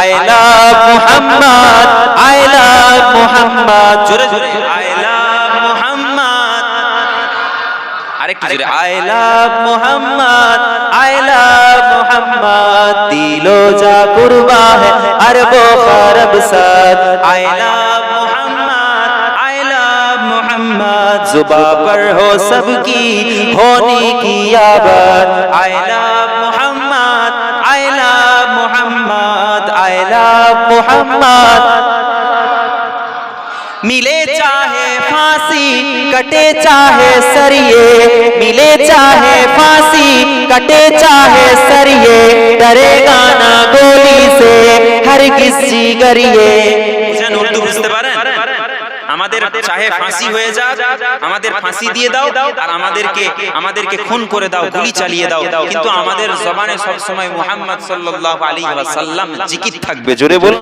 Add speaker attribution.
Speaker 1: I love Muhammad, I love Muhammad. জোরে জোরে I love Muhammad. আরেকটু জোরে I love Muhammad, I love Muhammad. दिलो जा कुर्बा है अरबो खरब साथ. I love Muhammad, I love Muhammad. जुबा पर हो सबकी होने की आबाद. I love Muhammad, I love Muhammad, I love Muhammad. मिले चाहे फांसी कटे चाहे सरिये, मिले चाहे फांसी कटे चाहे सरिये, डरेगा ना गोली से हर किसी गरिए। বুঝেন উর্দু বুঝতে পারেন? আমাদের চাহে ফাঁসি হয়ে যাক, আমাদের ফাঁসি দিয়ে দাও আর আমাদেরকে খুন করে দাও, গুলি চালিয়ে দাও, কিন্তু আমাদের জবানে সব সময় মুহাম্মদ সাল্লাল্লাহু আলাইহি ওয়াসাল্লাম জিকির থাকবে। জোরে বলুন।